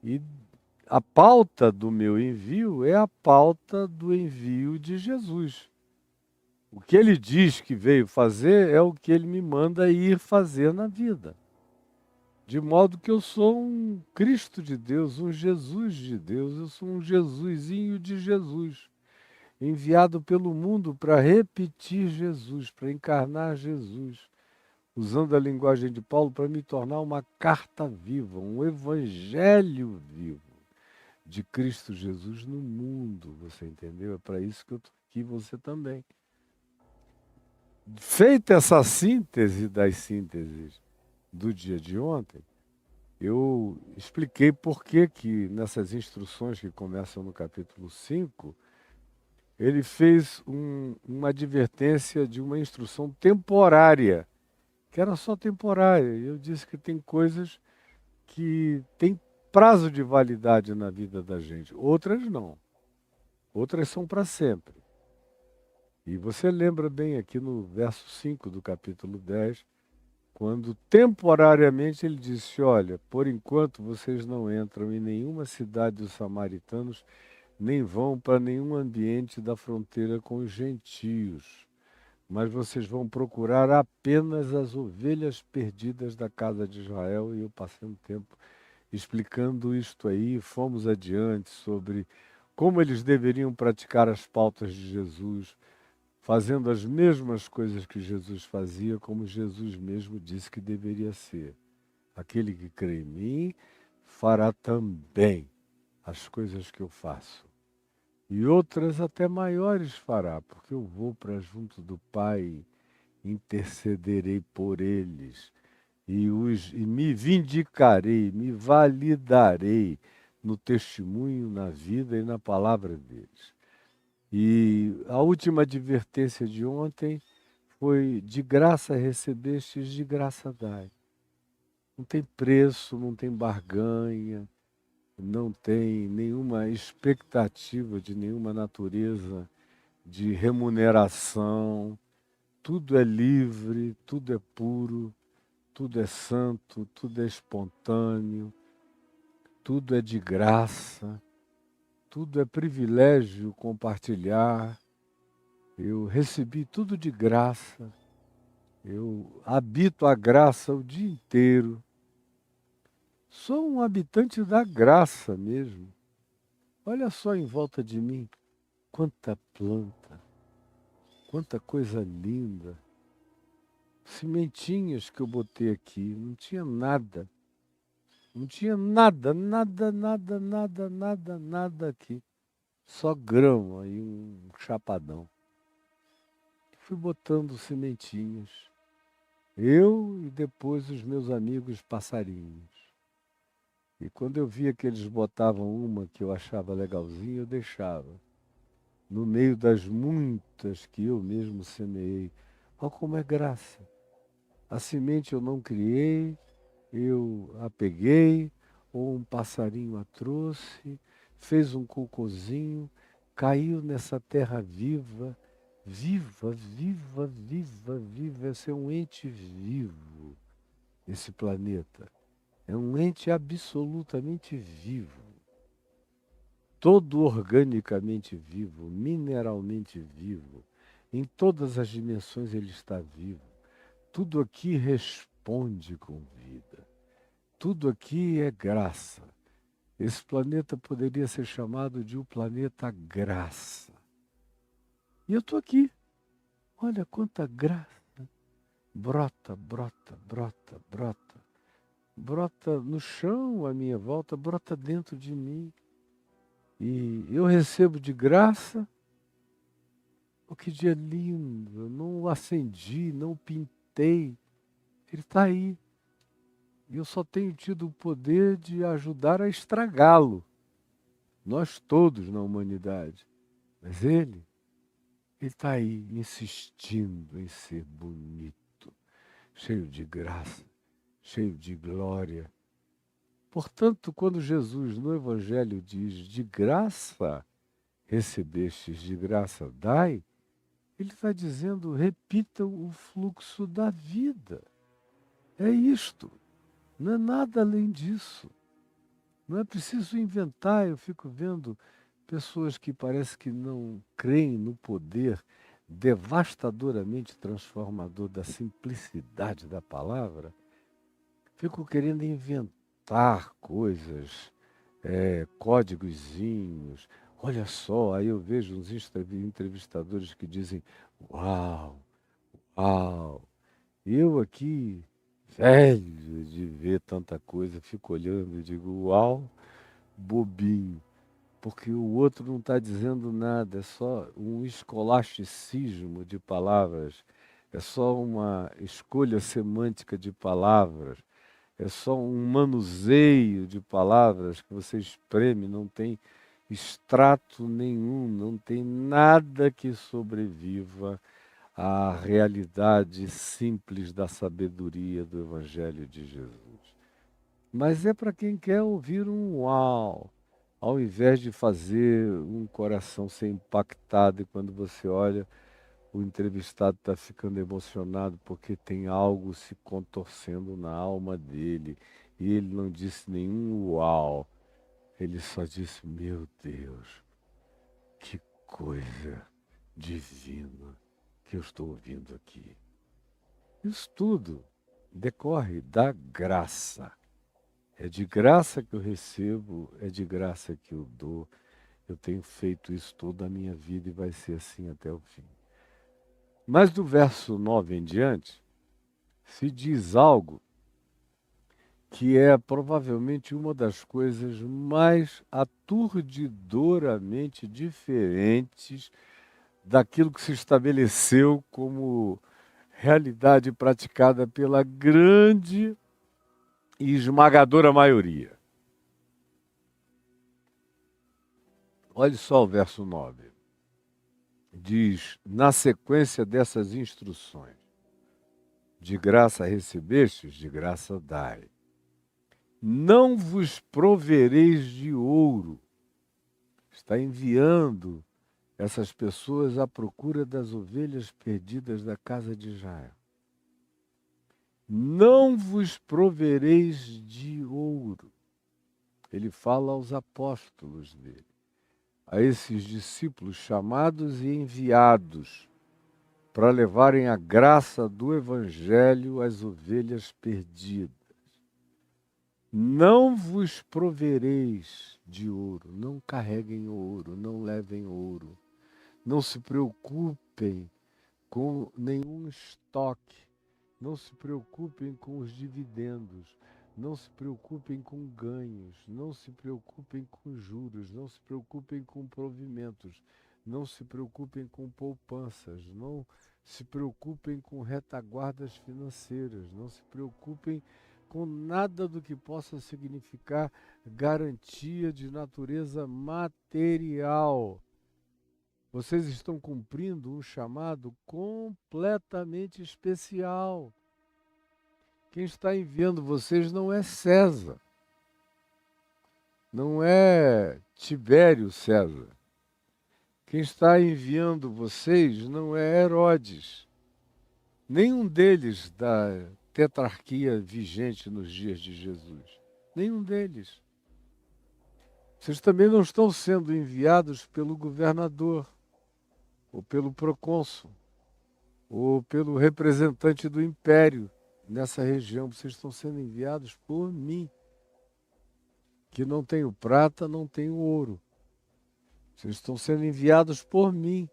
E a pauta do meu envio é a pauta do envio de Jesus. O que ele diz que veio fazer é o que ele me manda ir fazer na vida. De modo que eu sou um Cristo de Deus, um Jesus de Deus, eu sou um Jesusinho de Jesus, enviado pelo mundo para repetir Jesus, para encarnar Jesus, usando a linguagem de Paulo, para me tornar uma carta viva, um evangelho vivo de Cristo Jesus no mundo, você entendeu? É para isso que eu estou aqui, você também. Feita essa síntese das sínteses do dia de ontem, eu expliquei por que que nessas instruções que começam no capítulo 5 ele fez uma advertência de uma instrução temporária, que era só temporária. Eu disse que tem coisas que têm prazo de validade na vida da gente, outras não. Outras são para sempre. E você lembra bem aqui no verso 5 do capítulo 10, quando temporariamente ele disse: olha, por enquanto vocês não entram em nenhuma cidade dos samaritanos, nem vão para nenhum ambiente da fronteira com os gentios, mas vocês vão procurar apenas as ovelhas perdidas da casa de Israel. E eu passei um tempo explicando isto aí, fomos adiante sobre como eles deveriam praticar as pautas de Jesus, fazendo as mesmas coisas que Jesus fazia, como Jesus mesmo disse que deveria ser. Aquele que crê em mim fará também as coisas que eu faço. E outras até maiores fará, porque eu vou para junto do Pai, intercederei por eles, e me vindicarei, me validarei no testemunho, na vida e na palavra deles. E a última advertência de ontem foi: de graça recebestes, de graça dai. Não tem preço, não tem barganha, não tem nenhuma expectativa de nenhuma natureza de remuneração. Tudo é livre, tudo é puro, tudo é santo, tudo é espontâneo, tudo é de graça, tudo é privilégio compartilhar. Eu recebi tudo de graça. Eu habito a graça o dia inteiro. Sou um habitante da graça mesmo. Olha só em volta de mim, quanta planta, quanta coisa linda. Sementinhas que eu botei aqui, não tinha nada. Não tinha nada, nada, nada, nada, nada, nada aqui. Só grama e um chapadão. Fui botando sementinhas. Eu e depois os meus amigos passarinhos. E quando eu via que eles botavam uma que eu achava legalzinha, eu deixava. No meio das muitas que eu mesmo semeei. Olha como é graça. A semente eu não criei, eu a peguei, ou um passarinho a trouxe, fez um cocôzinho, caiu nessa terra viva, viva, viva, viva, viva. Esse é um ente vivo, esse planeta. É um ente absolutamente vivo. Todo organicamente vivo, mineralmente vivo. Em todas as dimensões ele está vivo. Tudo aqui responde com vida. Tudo aqui é graça. Esse planeta poderia ser chamado de o planeta graça. E eu estou aqui. Olha quanta graça. Brota, brota, brota, brota. Brota no chão à minha volta, brota dentro de mim. E eu recebo de graça. Oh, que dia lindo. Eu não o acendi, não o pintei. Ele está aí. E eu só tenho tido o poder de ajudar a estragá-lo. Nós todos na humanidade. Mas ele está aí insistindo em ser bonito, cheio de graça, cheio de glória. Portanto, quando Jesus no Evangelho diz: de graça recebestes, de graça dai, ele está dizendo: repitam o fluxo da vida. É isto, não é nada além disso. Não é preciso inventar. Eu fico vendo pessoas que parece que não creem no poder devastadoramente transformador da simplicidade da palavra, ficam querendo inventar coisas, códigozinhos. Olha só, aí eu vejo uns entrevistadores que dizem, uau, uau. Eu aqui, velho de ver tanta coisa, fico olhando e digo, uau, bobinho. Porque o outro não está dizendo nada, é só um escolasticismo de palavras, é só uma escolha semântica de palavras, é só um manuseio de palavras que você espreme, não tem extrato nenhum, não tem nada que sobreviva à realidade simples da sabedoria do Evangelho de Jesus. Mas é para quem quer ouvir um uau, ao invés de fazer um coração ser impactado, e quando você olha, o entrevistado está ficando emocionado porque tem algo se contorcendo na alma dele. E ele não disse nenhum uau, ele só disse: Meu Deus, que coisa divina que eu estou ouvindo aqui. Isso tudo decorre da graça. É de graça que eu recebo, é de graça que eu dou. Eu tenho feito isso toda a minha vida e vai ser assim até o fim. Mas do verso 9 em diante, se diz algo que é provavelmente uma das coisas mais aturdidoramente diferentes daquilo que se estabeleceu como realidade praticada pela grande e esmagadora maioria. Olhe só o verso 9. Diz, na sequência dessas instruções, de graça recebestes, de graça dai. Não vos provereis de ouro. Está enviando essas pessoas à procura das ovelhas perdidas da casa de Israel. Não vos provereis de ouro. Ele fala aos apóstolos dele, a esses discípulos chamados e enviados para levarem a graça do Evangelho às ovelhas perdidas. Não vos provereis de ouro, não carreguem ouro, não levem ouro, não se preocupem com nenhum estoque, não se preocupem com os dividendos, não se preocupem com ganhos, não se preocupem com juros, não se preocupem com provimentos, não se preocupem com poupanças, não se preocupem com retaguardas financeiras, não se preocupem com nada do que possa significar garantia de natureza material. Vocês estão cumprindo um chamado completamente especial. Quem está enviando vocês não é César, não é Tibério César. Quem está enviando vocês não é Herodes, nenhum deles da tetrarquia vigente nos dias de Jesus. Nenhum deles. Vocês também não estão sendo enviados pelo governador, ou pelo procônsul, ou pelo representante do império nessa região. Vocês estão sendo enviados por mim, que não tenho prata, não tenho ouro. Vocês estão sendo enviados por mim,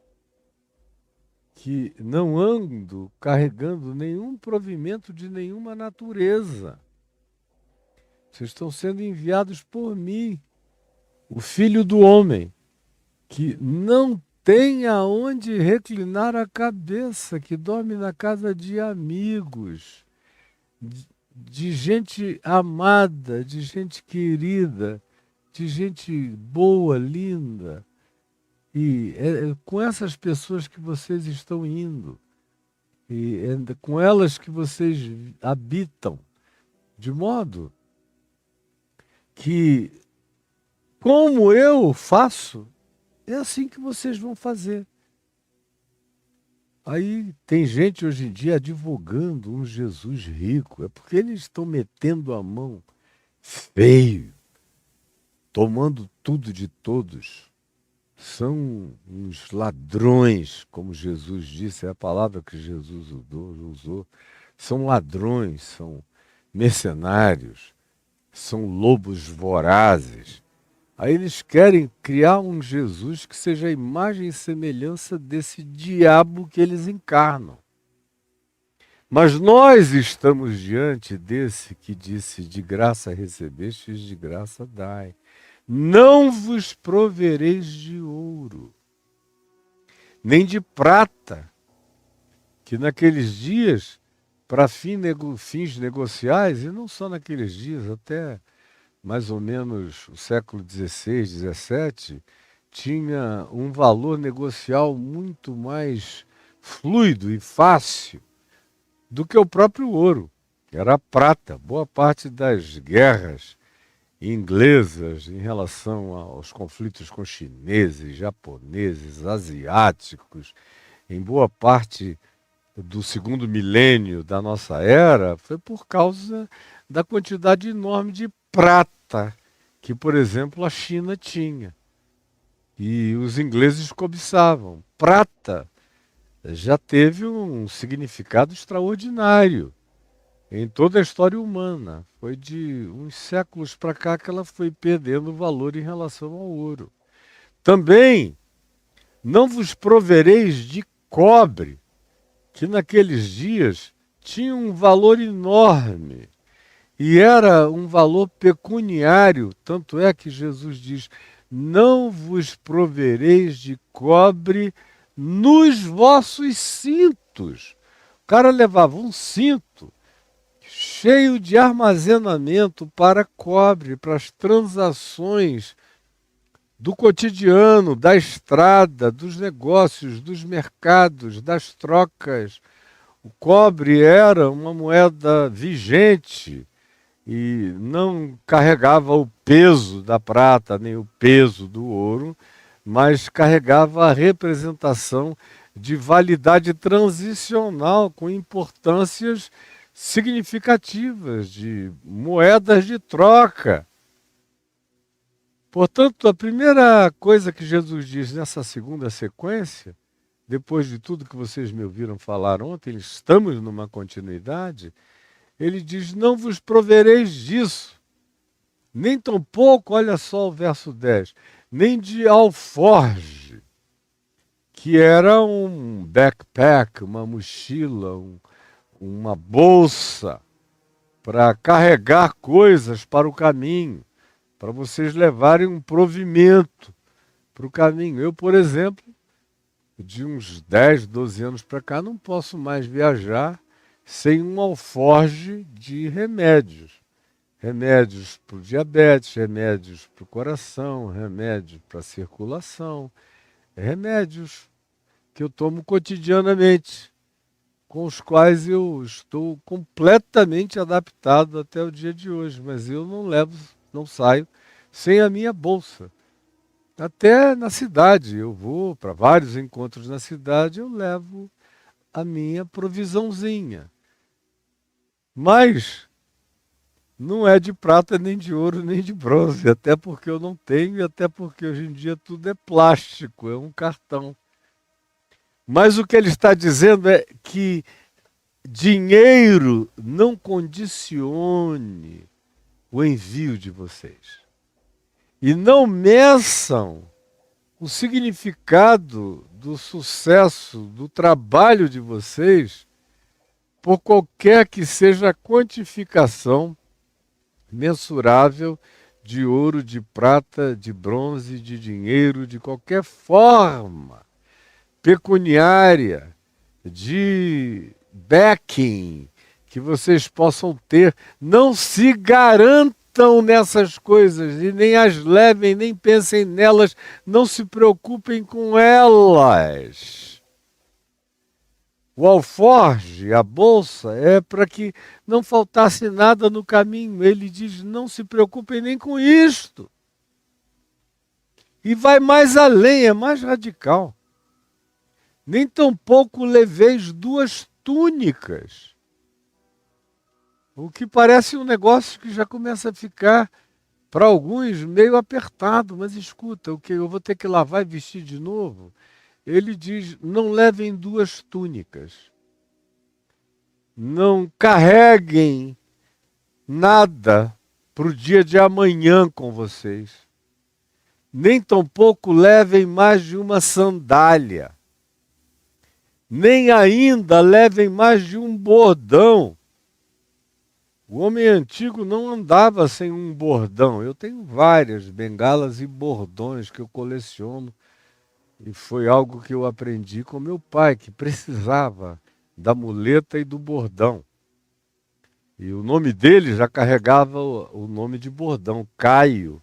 que não ando carregando nenhum provimento de nenhuma natureza. Vocês estão sendo enviados por mim, o Filho do Homem, que não tem aonde reclinar a cabeça, que dorme na casa de amigos, de gente amada, de gente querida, de gente boa, linda. E é com essas pessoas que vocês estão indo. E é com elas que vocês habitam. De modo que, como eu faço, é assim que vocês vão fazer. Aí tem gente hoje em dia advogando um Jesus rico. É porque eles estão metendo a mão feio tomando tudo de todos. São uns ladrões, como Jesus disse, é a palavra que Jesus usou. São ladrões, são mercenários, são lobos vorazes. Aí eles querem criar um Jesus que seja a imagem e semelhança desse diabo que eles encarnam. Mas nós estamos diante desse que disse: de graça recebestes, de graça dai. Não vos provereis de ouro, nem de prata, que naqueles dias, para fins negociais, e não só naqueles dias, até mais ou menos o século XVI, XVII, tinha um valor negocial muito mais fluido e fácil do que o próprio ouro, que era a prata. Boa parte das guerras inglesas em relação aos conflitos com chineses, japoneses, asiáticos, em boa parte do segundo milênio da nossa era, foi por causa da quantidade enorme de prata que, por exemplo, a China tinha. E os ingleses cobiçavam. Prata já teve um significado extraordinário em toda a história humana. Foi de uns séculos para cá que ela foi perdendo valor em relação ao ouro. Também não vos provereis de cobre, que naqueles dias tinha um valor enorme e era um valor pecuniário. Tanto é que Jesus diz: não vos provereis de cobre nos vossos cintos. O cara levava um cinto cheio de armazenamento para cobre, para as transações do cotidiano, da estrada, dos negócios, dos mercados, das trocas. O cobre era uma moeda vigente e não carregava o peso da prata nem o peso do ouro, mas carregava a representação de validade transicional com importâncias significativas de moedas de troca. Portanto, a primeira coisa que Jesus diz nessa segunda sequência, depois de tudo que vocês me ouviram falar ontem, estamos numa continuidade, ele diz: não vos provereis disso, nem tampouco, olha só o verso 10, nem de alforge, que era um backpack, uma mochila, uma bolsa para carregar coisas para o caminho, para vocês levarem um provimento para o caminho. Eu, por exemplo, de uns 10, 12 anos para cá, não posso mais viajar sem um alforge de remédios. Remédios para o diabetes, remédios para o coração, remédios para a circulação, remédios que eu tomo cotidianamente, com os quais eu estou completamente adaptado até o dia de hoje, mas eu não saio sem a minha bolsa. Até na cidade, eu vou para vários encontros na cidade, eu levo a minha provisãozinha. Mas não é de prata, nem de ouro, nem de bronze, até porque eu não tenho e até porque hoje em dia tudo é plástico, é um cartão. Mas o que ele está dizendo é que dinheiro não condicione o envio de vocês. E não meçam o significado do sucesso, do trabalho de vocês, por qualquer que seja a quantificação mensurável de ouro, de prata, de bronze, de dinheiro, de qualquer forma pecuniária, de backing que vocês possam ter. Não se garantam nessas coisas e nem as levem, nem pensem nelas, não se preocupem com elas. O alforge, a bolsa, é para que não faltasse nada no caminho. Ele diz: não se preocupem nem com isto. E vai mais além, é mais radical. Nem tampouco leveis 2 túnicas. O que parece um negócio que já começa a ficar Para alguns, meio apertado, mas escuta, o que eu vou ter que lavar e vestir de novo? Ele diz: não levem duas túnicas, não carreguem nada para o dia de amanhã com vocês, nem tampouco levem mais de uma sandália, nem ainda levem mais de um bordão. O homem antigo não andava sem um bordão. Eu tenho várias bengalas e bordões que eu coleciono. E foi algo que eu aprendi com meu pai, que precisava da muleta e do bordão. E o nome dele já carregava o nome de bordão. Caio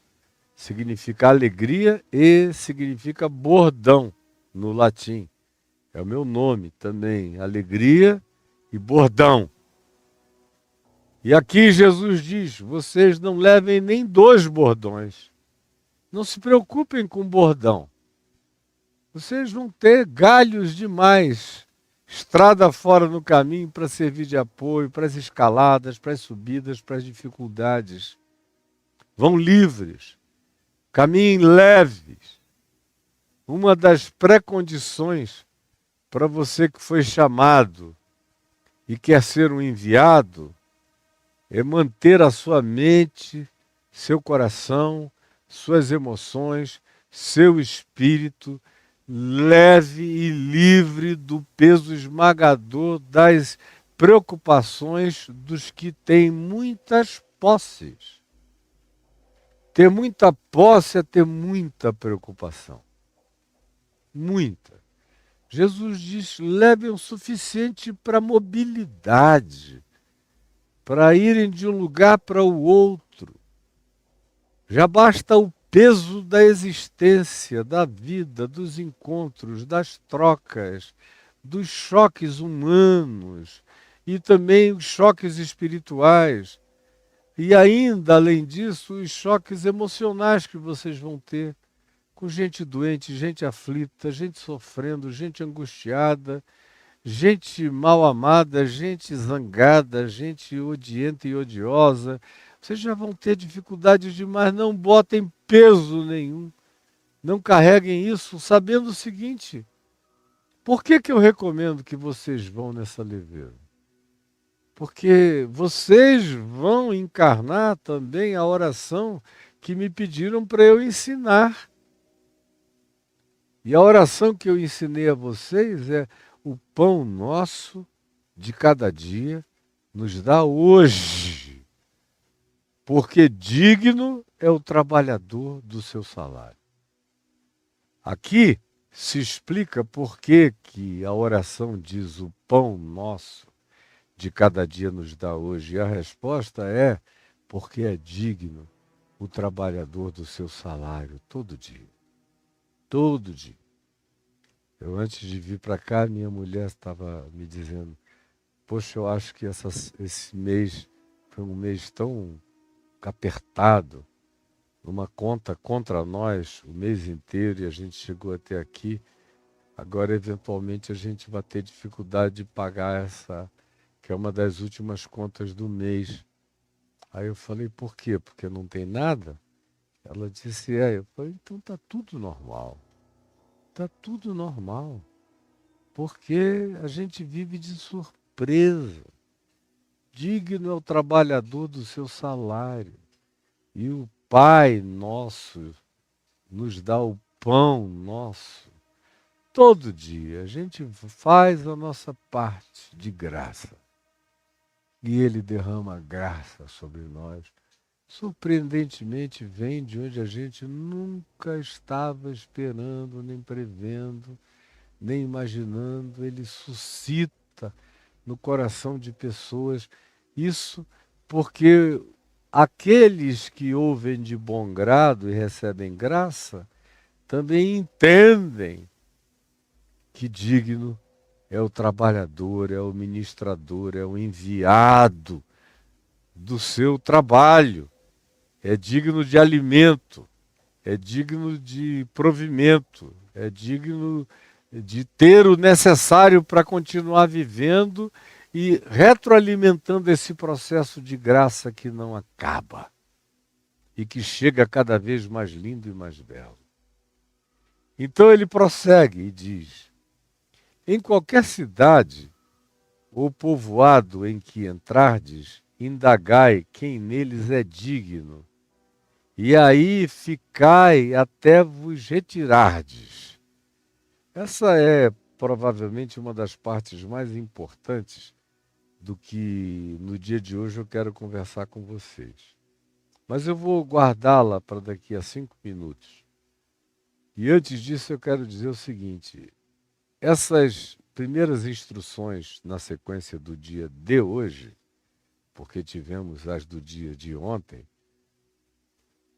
significa alegria e significa bordão no latim. É o meu nome também, alegria e bordão. E aqui Jesus diz: vocês não levem nem dois bordões. Não se preocupem com bordão. Vocês vão ter galhos demais, estrada fora no caminho para servir de apoio, para as escaladas, para as subidas, para as dificuldades. Vão livres, caminhem leves. Uma das pré-condições para você que foi chamado e quer ser um enviado é manter a sua mente, seu coração, suas emoções, seu espírito leve e livre do peso esmagador das preocupações dos que têm muitas posses. Ter muita posse é ter muita preocupação. Muita. Jesus diz: levem o suficiente para mobilidade, para irem de um lugar para o outro. Já basta o peso da existência, da vida, dos encontros, das trocas, dos choques humanos e também os choques espirituais. E ainda, além disso, os choques emocionais que vocês vão ter com gente doente, gente aflita, gente sofrendo, gente angustiada, gente mal amada, gente zangada, gente odienta e odiosa. Vocês já vão ter dificuldades demais, não botem peso nenhum. Não carreguem isso sabendo o seguinte: por que eu recomendo que vocês vão nessa leveza? Porque vocês vão encarnar também a oração que me pediram para eu ensinar. E a oração que eu ensinei a vocês é: o pão nosso de cada dia nos dá hoje, porque digno é o trabalhador do seu salário. Aqui se explica por que a oração diz: o pão nosso de cada dia nos dá hoje. E a resposta é: porque é digno o trabalhador do seu salário todo dia. Todo dia. Eu, antes de vir para cá, minha mulher estava me dizendo: poxa, eu acho que esse mês foi um mês tão apertado, uma conta contra nós o mês inteiro, e a gente chegou até aqui. Agora, eventualmente, a gente vai ter dificuldade de pagar essa, que é uma das últimas contas do mês. Aí eu falei: por quê? Porque não tem nada? Ela disse: é. Eu falei: então está tudo normal. Está tudo normal. Porque a gente vive de surpresa. Digno é o trabalhador do seu salário. E o Pai nosso nos dá o pão nosso. Todo dia a gente faz a nossa parte de graça. E Ele derrama graça sobre nós. Surpreendentemente vem de onde a gente nunca estava esperando, nem prevendo, nem imaginando. Ele suscita no coração de pessoas isso, porque aqueles que ouvem de bom grado e recebem graça também entendem que digno é o trabalhador, é o ministrador, é o enviado do seu trabalho. É digno de alimento, é digno de provimento, é digno de ter o necessário para continuar vivendo e retroalimentando esse processo de graça que não acaba. e que chega cada vez mais lindo e mais belo. Então ele prossegue e diz: em qualquer cidade ou povoado em que entrardes, indagai quem neles é digno, e aí ficai até vos retirardes. Essa é provavelmente uma das partes mais importantes do que no dia de hoje eu quero conversar com vocês. Mas eu vou guardá-la para daqui a 5 minutos. E antes disso eu quero dizer o seguinte: essas primeiras instruções na sequência do dia de hoje, porque tivemos as do dia de ontem,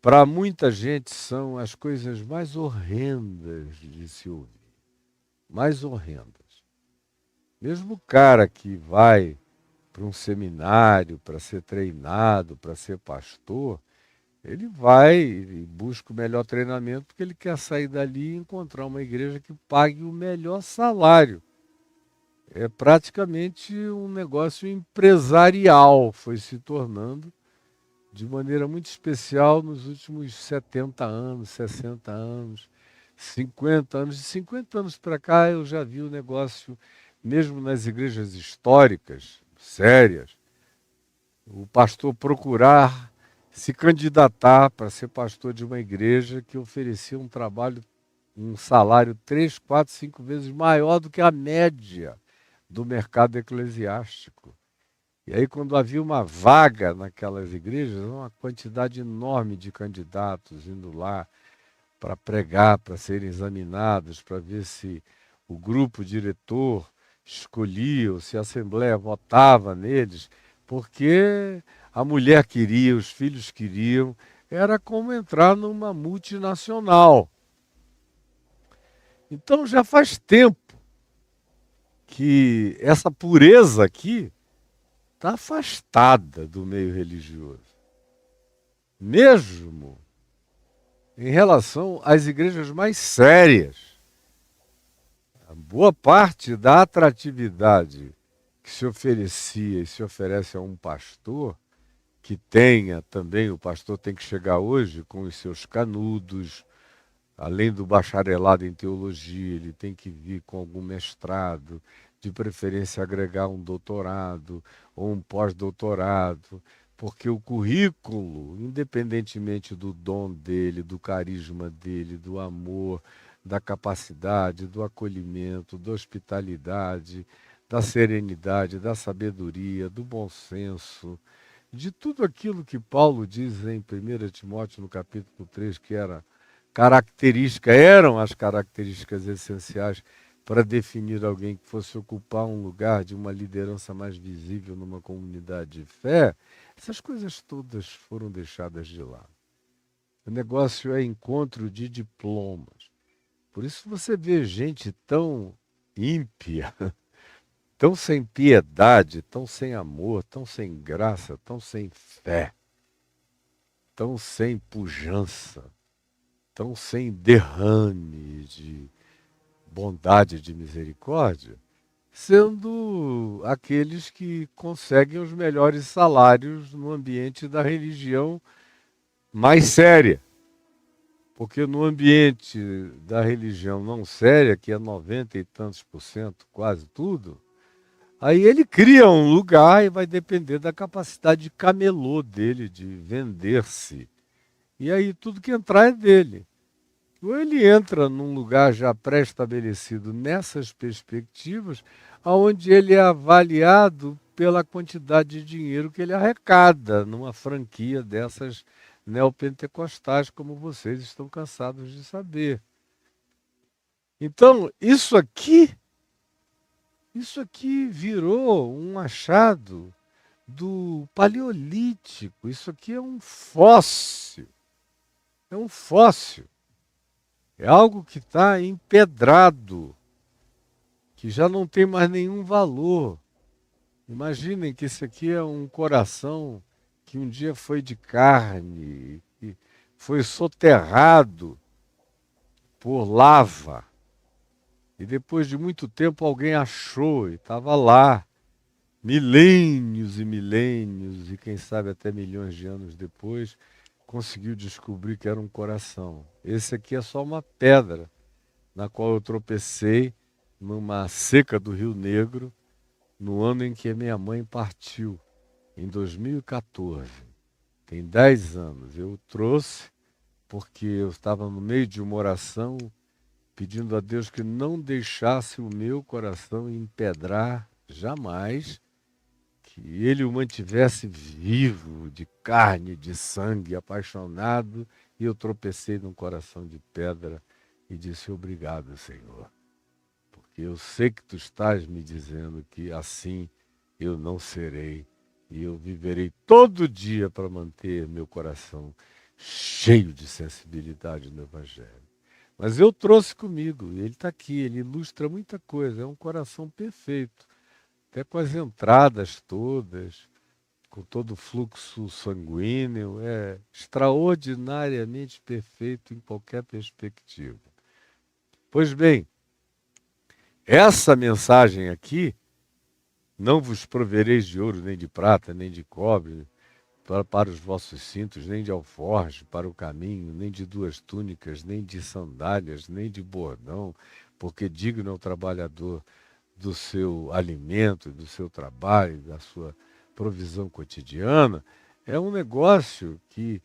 para muita gente são as coisas mais horrendas de se ouvir. Mais horrendas. Mesmo o cara que vai para um seminário para ser treinado, para ser pastor, ele vai e busca o melhor treinamento porque ele quer sair dali e encontrar uma igreja que pague o melhor salário. É praticamente um negócio empresarial, foi se tornando de maneira muito especial nos últimos 70 anos, 60 anos, 50 anos. De 50 anos para cá eu já vi o negócio, mesmo nas igrejas históricas, sérias, o pastor procurar se candidatar para ser pastor de uma igreja que oferecia um trabalho, um salário 3, 4, 5 vezes maior do que a média do mercado eclesiástico. E aí, quando havia uma vaga naquelas igrejas, uma quantidade enorme de candidatos indo lá para pregar, para serem examinados, para ver se o grupo diretor escolhia, ou se a Assembleia votava neles, porque a mulher queria, os filhos queriam, era como entrar numa multinacional. Então já faz tempo que essa pureza aqui está afastada do meio religioso. Mesmo em relação às igrejas mais sérias. A boa parte da atratividade que se oferecia e se oferece a um pastor, que tenha também, o pastor tem que chegar hoje com os seus canudos, além do bacharelado em teologia, ele tem que vir com algum mestrado, de preferência agregar um doutorado ou um pós-doutorado, porque o currículo, independentemente do dom dele, do carisma dele, do amor, da capacidade, do acolhimento, da hospitalidade, da serenidade, da sabedoria, do bom senso, de tudo aquilo que Paulo diz em 1 Timóteo, no capítulo 3, que eram as características essenciais para definir alguém que fosse ocupar um lugar de uma liderança mais visível numa comunidade de fé, essas coisas todas foram deixadas de lado. O negócio é encontro de diplomas. Por isso você vê gente tão ímpia, tão sem piedade, tão sem amor, tão sem graça, tão sem fé, tão sem pujança, tão sem derrame de bondade, de misericórdia, sendo aqueles que conseguem os melhores salários no ambiente da religião mais séria. Porque no ambiente da religião não séria, que é 90 e tantos por cento, quase tudo, aí ele cria um lugar e vai depender da capacidade de camelô dele, de vender-se. E aí tudo que entrar é dele. Ou ele entra num lugar já pré-estabelecido nessas perspectivas, onde ele é avaliado pela quantidade de dinheiro que ele arrecada numa franquia dessas neopentecostais, como vocês estão cansados de saber. Então, isso aqui virou um achado do Paleolítico. Isso aqui é um fóssil. É um fóssil. É algo que está empedrado, que já não tem mais nenhum valor. Imaginem que esse aqui é um coração que um dia foi de carne, que foi soterrado por lava. E depois de muito tempo alguém achou e estava lá, milênios e milênios, e quem sabe até milhões de anos depois, conseguiu descobrir que era um coração. Esse aqui é só uma pedra na qual eu tropecei numa seca do Rio Negro, no ano em que minha mãe partiu, em 2014. Tem 10 anos. Eu trouxe porque eu estava no meio de uma oração pedindo a Deus que não deixasse o meu coração empedrar jamais, que ele o mantivesse vivo, de carne, de sangue, apaixonado, e eu tropecei num coração de pedra e disse: obrigado, Senhor, porque eu sei que tu estás me dizendo que assim eu não serei, e eu viverei todo dia para manter meu coração cheio de sensibilidade no Evangelho. Mas eu trouxe comigo, e ele está aqui, ele ilustra muita coisa, é um coração perfeito, até com as entradas todas, com todo o fluxo sanguíneo, é extraordinariamente perfeito em qualquer perspectiva. Pois bem, essa mensagem aqui, não vos provereis de ouro, nem de prata, nem de cobre, para os vossos cintos, nem de alforje para o caminho, nem de 2 túnicas, nem de sandálias, nem de bordão, porque digno é o trabalhador do seu alimento, do seu trabalho, da sua provisão cotidiana. É um negócio que,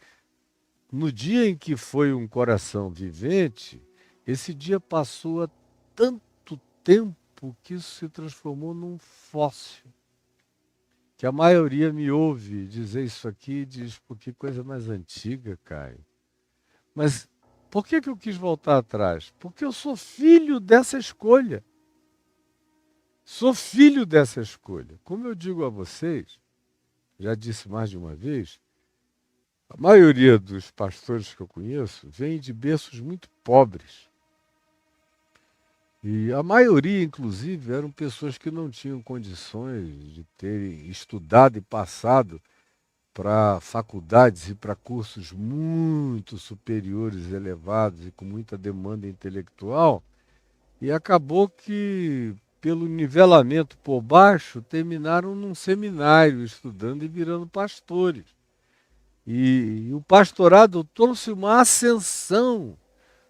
no dia em que foi um coração vivente, esse dia passou há tanto tempo que isso se transformou num fóssil. Que a maioria me ouve dizer isso aqui e diz: por que coisa mais antiga, Caio? Mas por que eu quis voltar atrás? Porque eu sou filho dessa escolha. Sou filho dessa escolha. Como eu digo a vocês, já disse mais de uma vez, a maioria dos pastores que eu conheço vem de berços muito pobres. E a maioria, inclusive, eram pessoas que não tinham condições de terem estudado e passado para faculdades e para cursos muito superiores, elevados e com muita demanda intelectual, e acabou que, pelo nivelamento por baixo, terminaram num seminário estudando e virando pastores. E o pastorado trouxe uma ascensão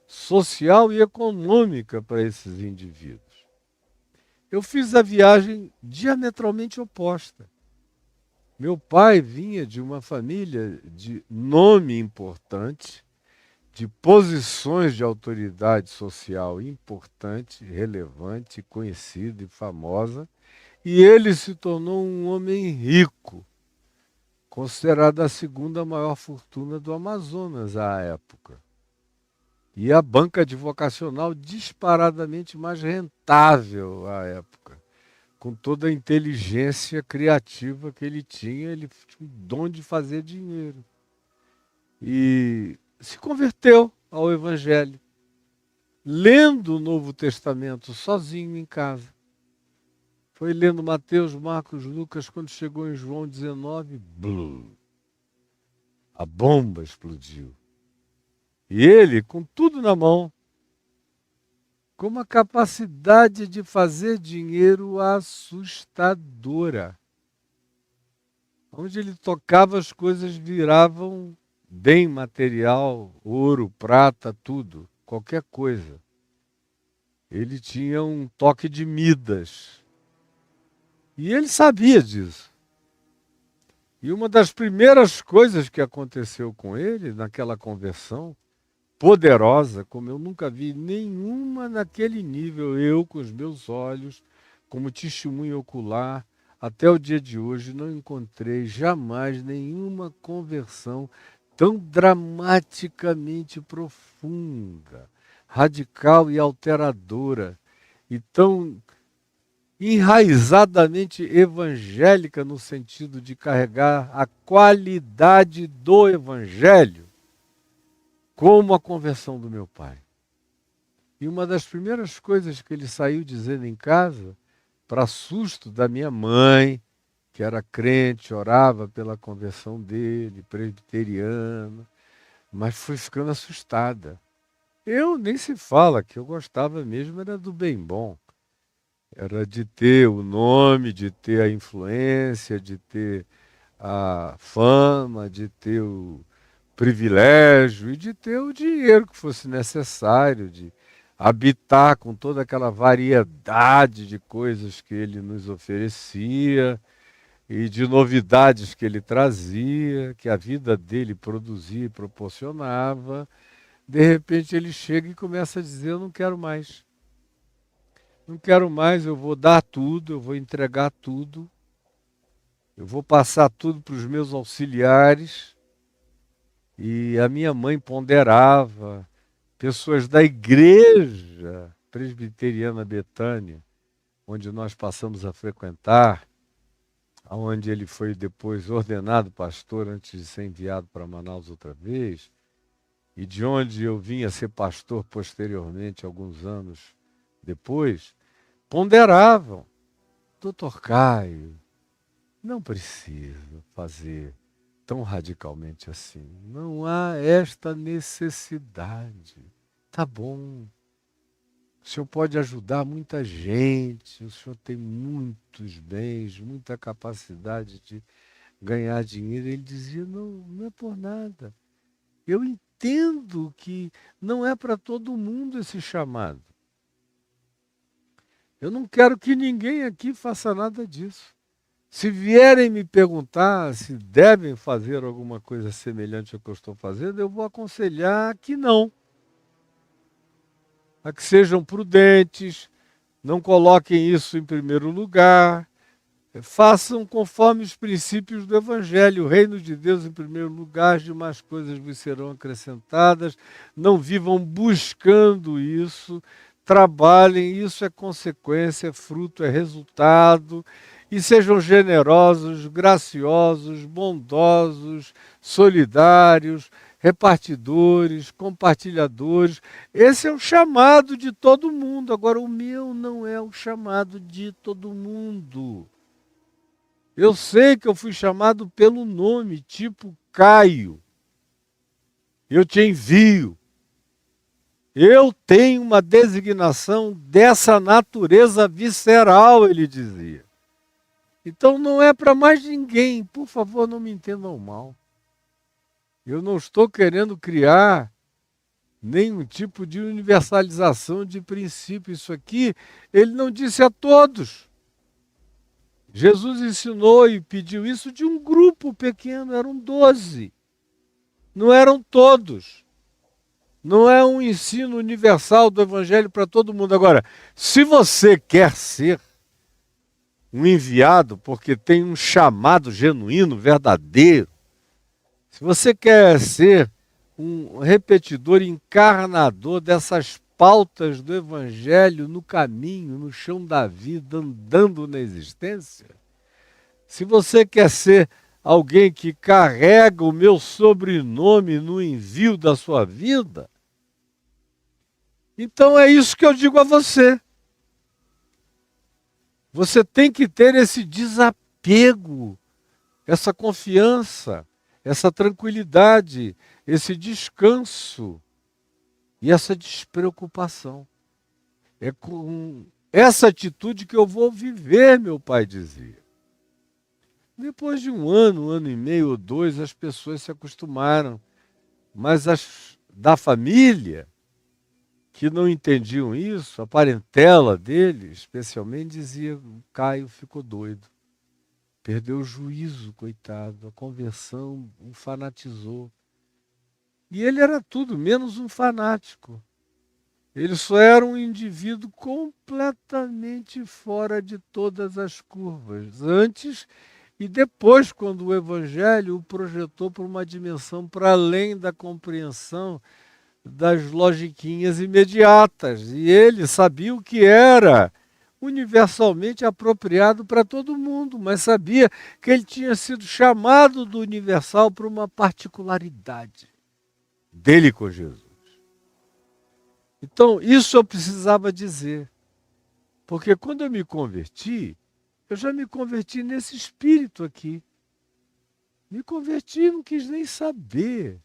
social e econômica para esses indivíduos. Eu fiz a viagem diametralmente oposta. Meu pai vinha de uma família de nome importante, de posições de autoridade social importante, relevante, conhecida e famosa, e ele se tornou um homem rico, considerado a segunda maior fortuna do Amazonas à época. E a banca advocacional disparadamente mais rentável à época. Com toda a inteligência criativa que ele tinha o dom de fazer dinheiro. E se converteu ao Evangelho, lendo o Novo Testamento sozinho em casa. Foi lendo Mateus, Marcos, Lucas, quando chegou em João 19, a bomba explodiu. E ele, com tudo na mão, com uma capacidade de fazer dinheiro assustadora. Onde ele tocava, as coisas viravam bem material, ouro, prata, tudo, qualquer coisa. Ele tinha um toque de Midas. E ele sabia disso. E uma das primeiras coisas que aconteceu com ele, naquela conversão poderosa, como eu nunca vi nenhuma naquele nível, eu com os meus olhos, como testemunho ocular, até o dia de hoje não encontrei jamais nenhuma conversão tão dramaticamente profunda, radical e alteradora, e tão enraizadamente evangélica no sentido de carregar a qualidade do evangelho, como a conversão do meu pai. E uma das primeiras coisas que ele saiu dizendo em casa, para susto da minha mãe, que era crente, orava pela conversão dele, presbiteriana, mas foi ficando assustada. Eu nem se fala, que eu gostava mesmo era do bem bom. Era de ter o nome, de ter a influência, de ter a fama, de ter privilégio e de ter o dinheiro que fosse necessário, de habitar com toda aquela variedade de coisas que ele nos oferecia e de novidades que ele trazia, que a vida dele produzia e proporcionava. De repente ele chega e começa a dizer: eu não quero mais. Não quero mais, eu vou dar tudo, eu vou entregar tudo, eu vou passar tudo para os meus auxiliares. E a minha mãe ponderava, pessoas da igreja presbiteriana Betânia, onde nós passamos a frequentar, onde ele foi depois ordenado pastor antes de ser enviado para Manaus outra vez, e de onde eu vim a ser pastor posteriormente, alguns anos depois, ponderavam: Doutor Caio, não precisa fazer tão radicalmente assim. Não há esta necessidade. Tá bom. O senhor pode ajudar muita gente, o senhor tem muitos bens, muita capacidade de ganhar dinheiro. Ele dizia: não, não é por nada. Eu entendo que não é para todo mundo esse chamado. Eu não quero que ninguém aqui faça nada disso. Se vierem me perguntar se devem fazer alguma coisa semelhante ao que eu estou fazendo, eu vou aconselhar que não. A que sejam prudentes, não coloquem isso em primeiro lugar, façam conforme os princípios do Evangelho, o reino de Deus em primeiro lugar, as demais coisas vos serão acrescentadas, não vivam buscando isso, trabalhem, isso é consequência, é fruto, é resultado, e sejam generosos, graciosos, bondosos, solidários, repartidores, compartilhadores. Esse é o chamado de todo mundo. Agora, o meu não é o chamado de todo mundo. Eu sei que eu fui chamado pelo nome, tipo Caio. Eu te envio. Eu tenho uma designação dessa natureza visceral, ele dizia. Então não é para mais ninguém. Por favor, não me entendam mal. Eu não estou querendo criar nenhum tipo de universalização de princípio. Isso aqui, ele não disse a todos. Jesus ensinou e pediu isso de um grupo pequeno, eram 12. Não eram todos. Não é um ensino universal do Evangelho para todo mundo. Agora, se você quer ser um enviado, porque tem um chamado genuíno, verdadeiro, se você quer ser um repetidor, encarnador dessas pautas do Evangelho no caminho, no chão da vida, andando na existência, se você quer ser alguém que carrega o meu sobrenome no envio da sua vida, então é isso que eu digo a você. Você tem que ter esse desapego, essa confiança, essa tranquilidade, esse descanso e essa despreocupação. É com essa atitude que eu vou viver, meu pai dizia. Depois de um ano e meio ou 2, as pessoas se acostumaram, mas as da família, que não entendiam isso, a parentela dele, especialmente, dizia: o Caio ficou doido. Perdeu o juízo, coitado. A conversão o fanatizou. E ele era tudo menos um fanático. Ele só era um indivíduo completamente fora de todas as curvas. Antes e depois, quando o Evangelho o projetou para uma dimensão para além da compreensão das logiquinhas imediatas. E ele sabia o que era universalmente apropriado para todo mundo, mas sabia que ele tinha sido chamado do universal para uma particularidade dele com Jesus. Então, isso eu precisava dizer, porque quando eu me converti, eu já me converti nesse espírito aqui. Me converti, não quis nem saber.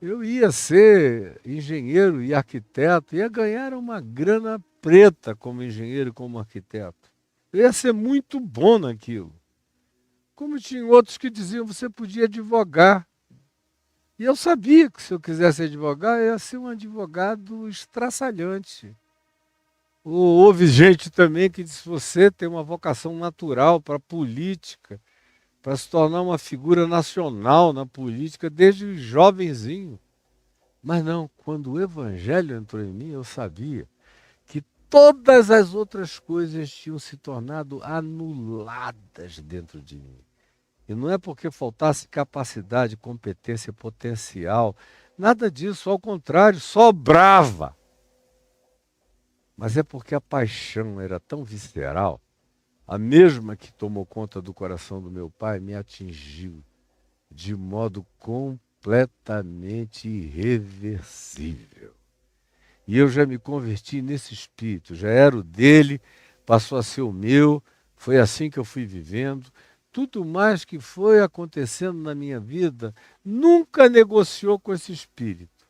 Eu ia ser engenheiro e arquiteto, ia ganhar uma grana preta como engenheiro e como arquiteto. Eu ia ser muito bom naquilo. Como tinha outros que diziam: você podia advogar. E eu sabia que se eu quisesse advogar, eu ia ser um advogado estraçalhante. Houve gente também que disse: você tem uma vocação natural para a política, para se tornar uma figura nacional na política desde jovenzinho. Mas não, quando o evangelho entrou em mim, eu sabia que todas as outras coisas tinham se tornado anuladas dentro de mim. E não é porque faltasse capacidade, competência, potencial, nada disso, ao contrário, sobrava. Mas é porque a paixão era tão visceral, a mesma que tomou conta do coração do meu pai me atingiu de modo completamente irreversível. E eu já me converti nesse espírito, já era o dele, passou a ser o meu, foi assim que eu fui vivendo. Tudo mais que foi acontecendo na minha vida nunca negociou com esse espírito.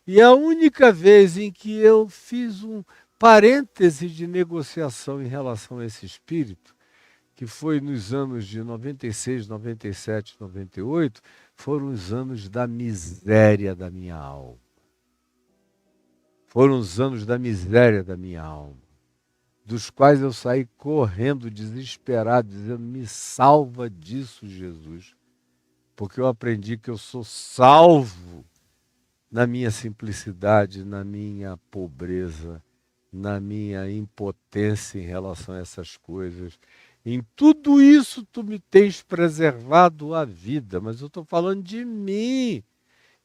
E a única vez em que eu fiz um parêntese de negociação em relação a esse espírito, que foi nos anos de 96, 97, 98, foram os anos da miséria da minha alma. Foram os anos da miséria da minha alma, dos quais eu saí correndo, desesperado, dizendo: me salva disso, Jesus, porque eu aprendi que eu sou salvo na minha simplicidade, na minha pobreza, na minha impotência em relação a essas coisas. Em tudo isso tu me tens preservado a vida, mas eu estou falando de mim.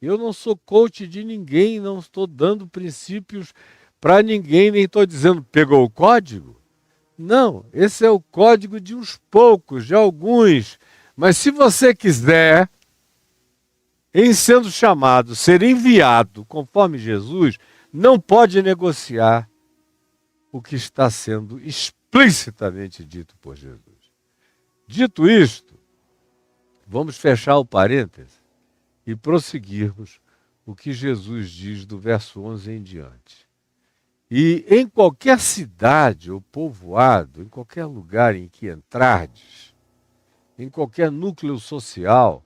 Eu não sou coach de ninguém, não estou dando princípios para ninguém, nem estou dizendo pegou o código. Não, esse é o código de uns poucos, de alguns. Mas se você quiser, em sendo chamado, ser enviado conforme Jesus, não pode negociar o que está sendo explicitamente dito por Jesus. Dito isto, vamos fechar o parêntese e prosseguirmos o que Jesus diz do verso 11 em diante. E em qualquer cidade ou povoado, em qualquer lugar em que entrardes, em qualquer núcleo social,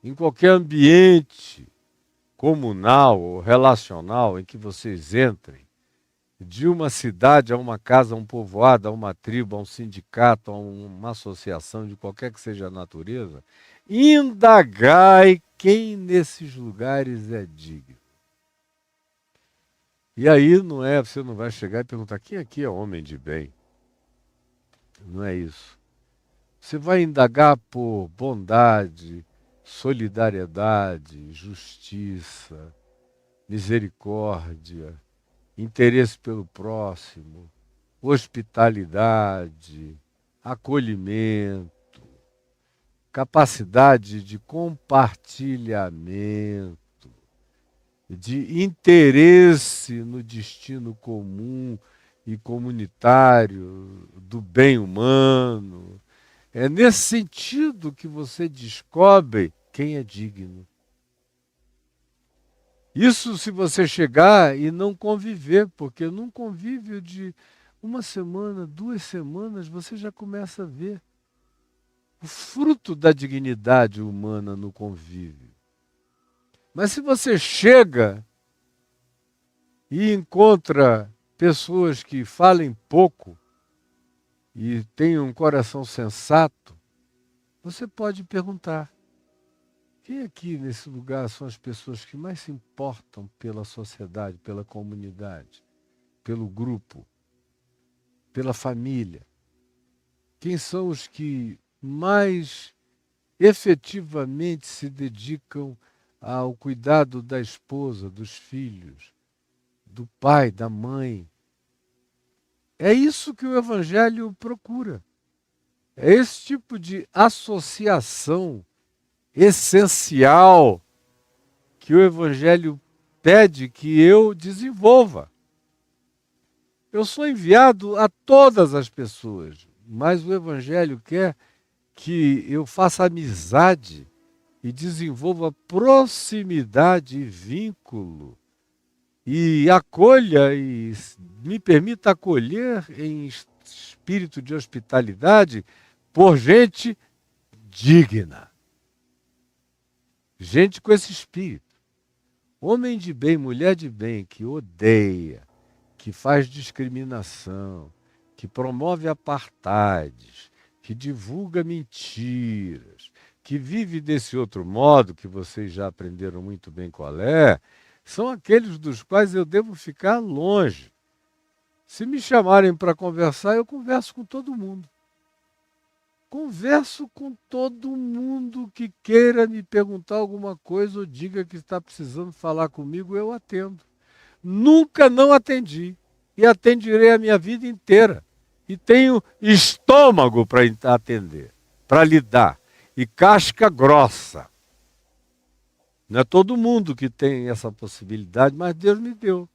em qualquer ambiente comunal ou relacional em que vocês entrem, de uma cidade a uma casa, a um povoado, a uma tribo, a um sindicato, a uma associação, de qualquer que seja a natureza, indagai quem nesses lugares é digno. E aí você não vai chegar e perguntar: quem aqui é homem de bem? Não é isso. Você vai indagar por bondade, solidariedade, justiça, misericórdia, interesse pelo próximo, hospitalidade, acolhimento, capacidade de compartilhamento, de interesse no destino comum e comunitário do bem humano. É nesse sentido que você descobre quem é digno. Isso se você chegar e não conviver, porque num convívio de uma semana, 2 semanas, você já começa a ver o fruto da dignidade humana no convívio. Mas se você chega e encontra pessoas que falem pouco e têm um coração sensato, você pode perguntar: quem aqui nesse lugar são as pessoas que mais se importam pela sociedade, pela comunidade, pelo grupo, pela família? Quem são os que mais efetivamente se dedicam ao cuidado da esposa, dos filhos, do pai, da mãe? É isso que o Evangelho procura. É esse tipo de associação essencial que o Evangelho pede que eu desenvolva. Eu sou enviado a todas as pessoas, mas o Evangelho quer que eu faça amizade e desenvolva proximidade e vínculo, e acolha e me permita acolher em espírito de hospitalidade por gente digna. Gente com esse espírito. Homem de bem, mulher de bem, que odeia, que faz discriminação, que promove apartheids, que divulga mentiras, que vive desse outro modo, que vocês já aprenderam muito bem qual é, são aqueles dos quais eu devo ficar longe. Se me chamarem para conversar, eu converso com todo mundo. Converso com todo mundo que queira me perguntar alguma coisa ou diga que está precisando falar comigo, eu atendo. Nunca não atendi e atenderei a minha vida inteira. E tenho estômago para atender, para lidar, e casca grossa. Não é todo mundo que tem essa possibilidade, mas Deus me deu.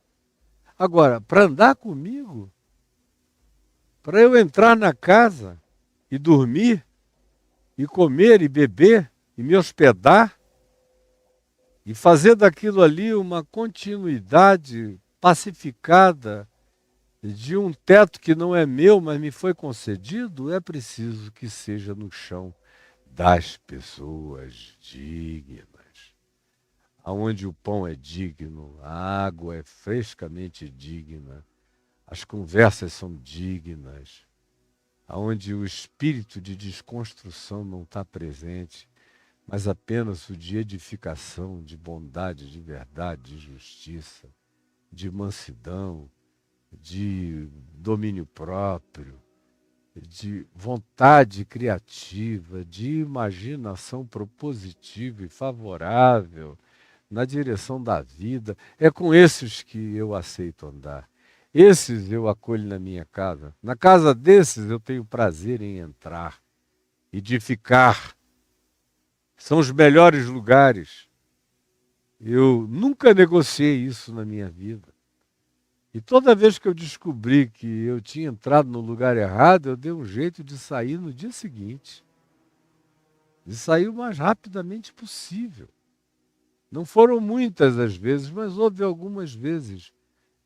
Agora, para andar comigo, para eu entrar na casa e dormir, e comer e beber, e me hospedar, e fazer daquilo ali uma continuidade pacificada de um teto que não é meu, mas me foi concedido, é preciso que seja no chão das pessoas dignas, aonde o pão é digno, a água é frescamente digna, as conversas são dignas, aonde o espírito de desconstrução não está presente, mas apenas o de edificação, de bondade, de verdade, de justiça, de mansidão, de domínio próprio, de vontade criativa, de imaginação propositiva e favorável na direção da vida. É com esses que eu aceito andar. Esses eu acolho na minha casa. Na casa desses eu tenho prazer em entrar e de ficar. São os melhores lugares. Eu nunca negociei isso na minha vida. E toda vez que eu descobri que eu tinha entrado no lugar errado, eu dei um jeito de sair no dia seguinte. De sair o mais rapidamente possível. Não foram muitas as vezes, mas houve algumas vezes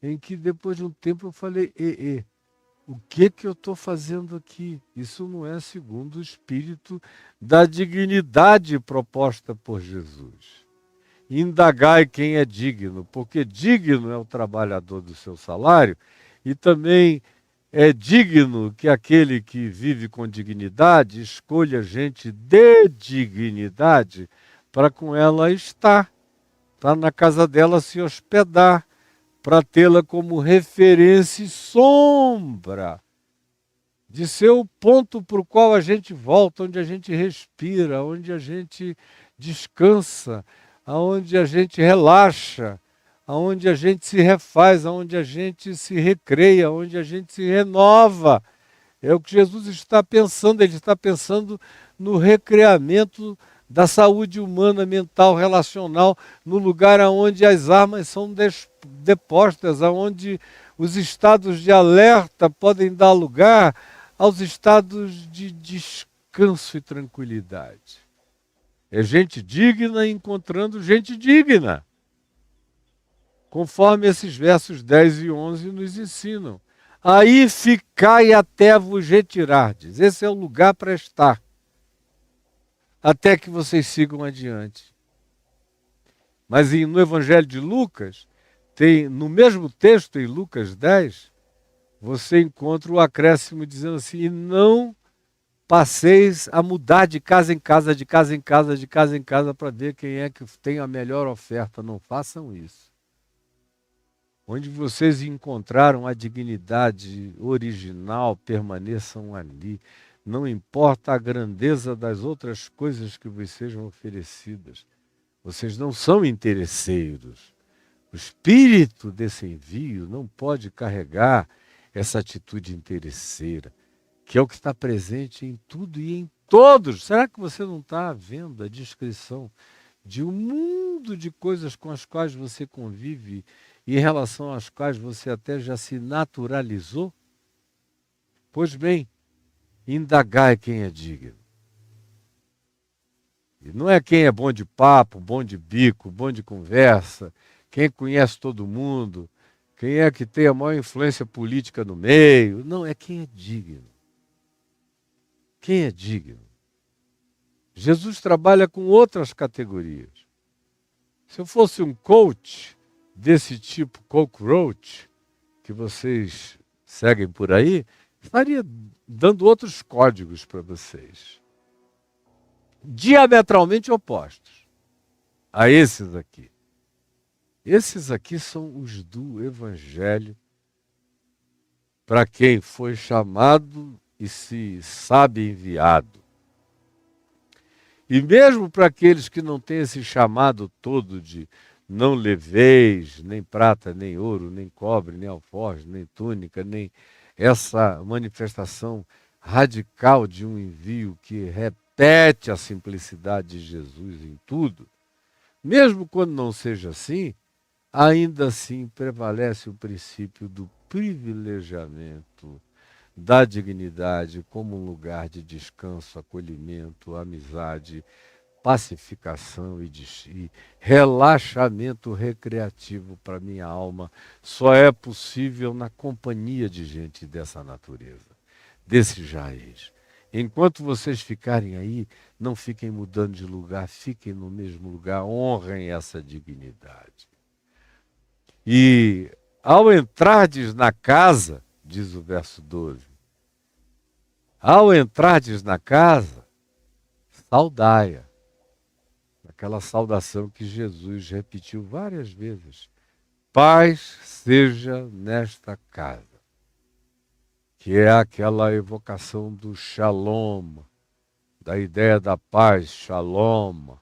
em que depois de um tempo eu falei, o que eu estou fazendo aqui? Isso não é segundo o espírito da dignidade proposta por Jesus. Indagai quem é digno, porque digno é o trabalhador do seu salário e também é digno que aquele que vive com dignidade escolha gente de dignidade para com ela estar, para na casa dela se hospedar, para tê-la como referência e sombra de ser o ponto para o qual a gente volta, onde a gente respira, onde a gente descansa, aonde a gente relaxa, aonde a gente se refaz, aonde a gente se recreia, onde a gente se renova. É o que Jesus está pensando, ele está pensando no recreamento da saúde humana, mental, relacional, no lugar onde as armas são depostas, onde os estados de alerta podem dar lugar aos estados de descanso e tranquilidade. É gente digna encontrando gente digna, conforme esses versos 10 e 11 nos ensinam. Aí ficai até vos retirardes. Esse é o lugar para estar, até que vocês sigam adiante. Mas no Evangelho de Lucas, tem no mesmo texto, em Lucas 10, você encontra o acréscimo dizendo assim, e não passeis a mudar de casa em casa, de casa em casa, de casa em casa, para ver quem é que tem a melhor oferta. Não façam isso. Onde vocês encontraram a dignidade original, permaneçam ali. Não importa a grandeza das outras coisas que vos sejam oferecidas. Vocês não são interesseiros. O espírito desse envio não pode carregar essa atitude interesseira, que é o que está presente em tudo e em todos. Será que você não está vendo a descrição de um mundo de coisas com as quais você convive e em relação às quais você até já se naturalizou? Pois bem, indagai quem é digno. E não é quem é bom de papo, bom de bico, bom de conversa, quem conhece todo mundo, quem é que tem a maior influência política no meio. Não, é quem é digno. Quem é digno? Jesus trabalha com outras categorias. Se eu fosse um coach desse tipo cockroach, que vocês seguem por aí, estaria dando outros códigos para vocês. Diametralmente opostos a esses aqui. Esses aqui são os do Evangelho, para quem foi chamado e se sabe enviado. E mesmo para aqueles que não têm esse chamado todo de não leveis, nem prata, nem ouro, nem cobre, nem alforje, nem túnica, nem essa manifestação radical de um envio que repete a simplicidade de Jesus em tudo, mesmo quando não seja assim, ainda assim prevalece o princípio do privilegiamento da dignidade como um lugar de descanso, acolhimento, amizade, pacificação e relaxamento recreativo para minha alma. Só é possível na companhia de gente dessa natureza, desse raiz. Enquanto vocês ficarem aí, não fiquem mudando de lugar, fiquem no mesmo lugar, honrem essa dignidade. E ao entrardes na casa, diz o verso 12, ao entrardes na casa, saudai-a. Aquela saudação que Jesus repetiu várias vezes. Paz seja nesta casa. Que é aquela evocação do shalom, da ideia da paz, shalom,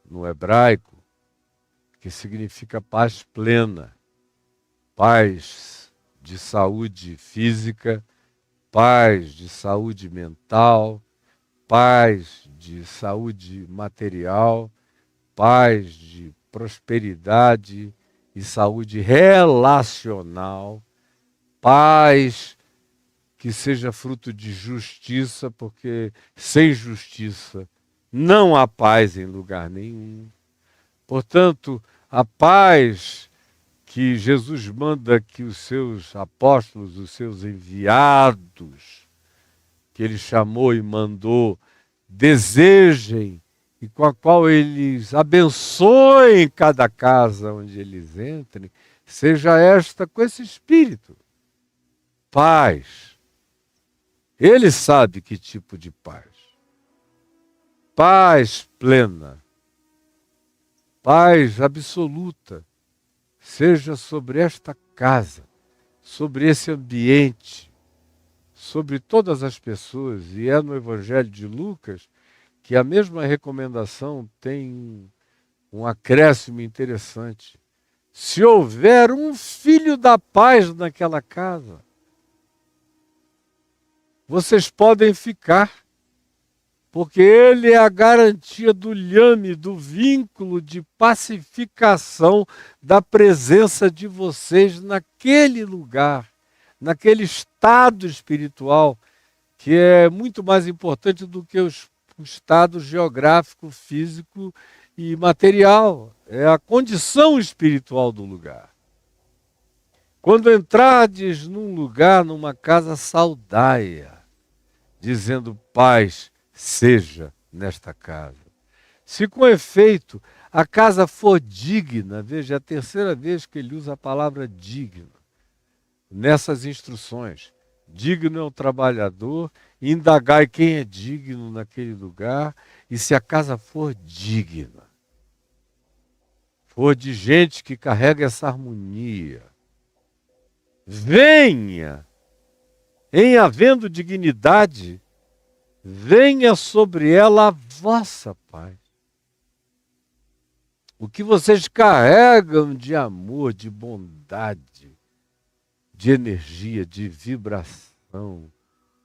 no hebraico, que significa paz plena, paz de saúde física, paz de saúde mental, paz de saúde material, paz de prosperidade e saúde relacional, paz que seja fruto de justiça, porque sem justiça não há paz em lugar nenhum. Portanto, a paz que Jesus manda que os seus apóstolos, os seus enviados, que ele chamou e mandou, desejem e com a qual eles abençoem cada casa onde eles entrem, seja esta com esse espírito. Paz. Ele sabe que tipo de paz. Paz plena. Paz absoluta. Seja sobre esta casa, sobre esse ambiente, sobre todas as pessoas. E é no Evangelho de Lucas que a mesma recomendação tem um acréscimo interessante. Se houver um filho da paz naquela casa, vocês podem ficar, porque ele é a garantia do lhame, do vínculo de pacificação da presença de vocês naquele lugar, naquele estado espiritual, que é muito mais importante do que o estado geográfico, físico e material. É a condição espiritual do lugar. Quando entrardes num lugar, numa casa, saudai-a, dizendo paz seja nesta casa. Se com efeito a casa for digna, veja, é a terceira vez que ele usa a palavra digno nessas instruções. Digno é o trabalhador, indagai quem é digno naquele lugar, e se a casa for digna, for de gente que carrega essa harmonia, venha, em havendo dignidade, venha sobre ela a vossa paz. O que vocês carregam de amor, de bondade, de energia, de vibração,